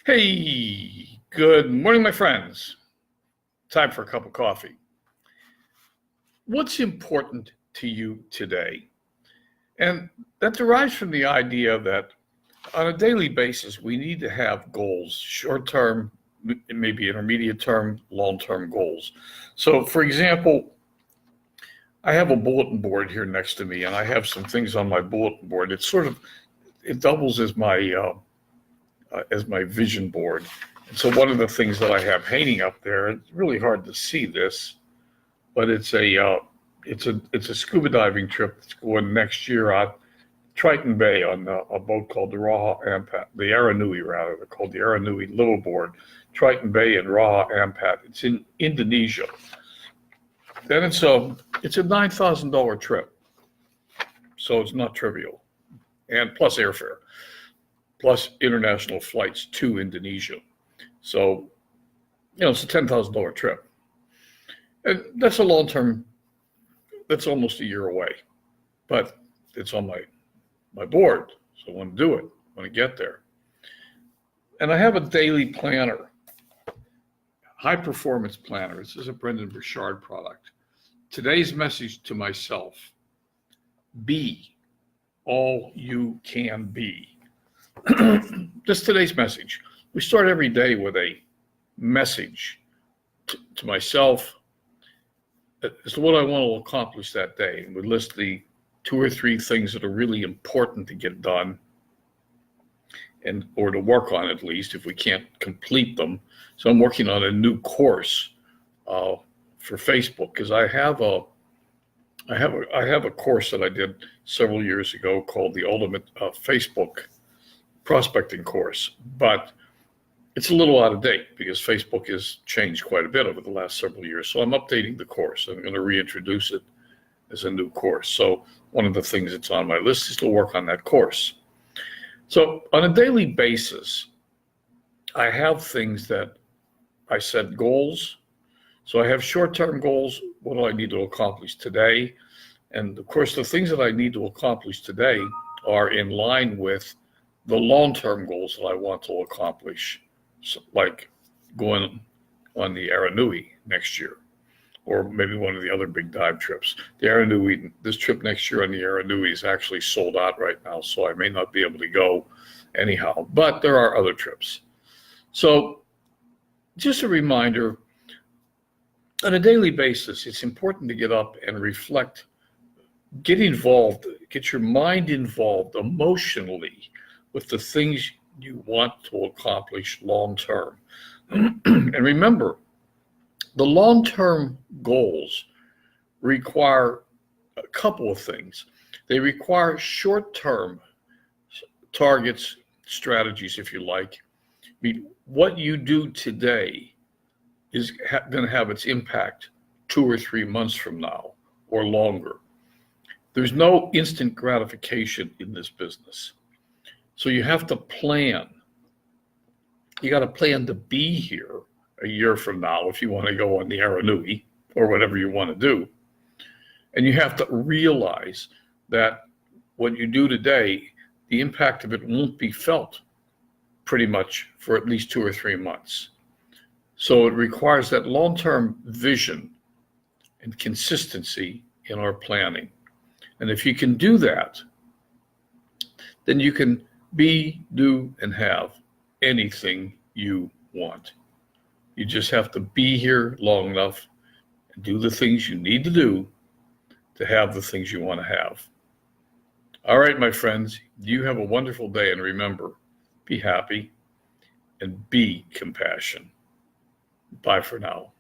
Hey, good morning, my friends. Time for a cup of coffee. What's important to you today? And that derives from the idea that on a daily basis, we need to have goals, short-term, maybe intermediate-term, long-term goals. So, for example, I have a bulletin board here next to me, and I have some things on my bulletin board. It doubles as my vision board. And so one of the things that I have hanging up there, it's really hard to see this, but it's a scuba diving trip that's going next year on Triton Bay on a boat called the Aranui rather. They're called the Aranui Liveaboard, Triton Bay in Raha Ampat. It's in Indonesia. Then it's a $9,000 trip, so it's not trivial, and plus airfare, plus international flights to Indonesia. So, it's a $10,000 trip. And that's a long-term, that's almost a year away. But it's on my board, so I want to do it, I want to get there. And I have a daily planner, high performance planner. This is a Brendan Burchard product. Today's message to myself: be all you can be. Just today's message. We start every day with a message to myself as to what I want to accomplish that day. And we list the 2 or 3 things that are really important to get done, or to work on, at least if we can't complete them. So I'm working on a new course for Facebook, because I have a course that I did several years ago called the Ultimate Facebook Prospecting Course, but it's a little out of date because Facebook has changed quite a bit over the last several years. So I'm updating the course. I'm going to reintroduce it as a new course. So one of the things that's on my list is to work on that course. So on a daily basis, I have things that I set goals. So I have short-term goals. What do I need to accomplish today? And of course, the things that I need to accomplish today are in line with the long-term goals that I want to accomplish, like going on the Aranui next year, or maybe one of the other big dive trips. The Aranui, this trip next year on the Aranui is actually sold out right now, so I may not be able to go anyhow, but there are other trips. So just a reminder, on a daily basis, it's important to get up and reflect, get involved, get your mind involved emotionally with the things you want to accomplish long term. And remember, the long-term goals require a couple of things. They require short-term targets, strategies, if you like. I mean, what you do today is going to have its impact 2 or 3 months from now or longer. There's no instant gratification in this business. So you have to plan. You got to plan to be here a year from now if you want to go on the Aranui or whatever you want to do. And you have to realize that what you do today, the impact of it won't be felt pretty much for at least 2 or 3 months. So it requires that long-term vision and consistency in our planning. And if you can do that, then you can be, do, and have anything you want. You just have to be here long enough and do the things you need to do to have the things you want to have. All right, my friends, you have a wonderful day, and remember, be happy and be compassion. Bye for now.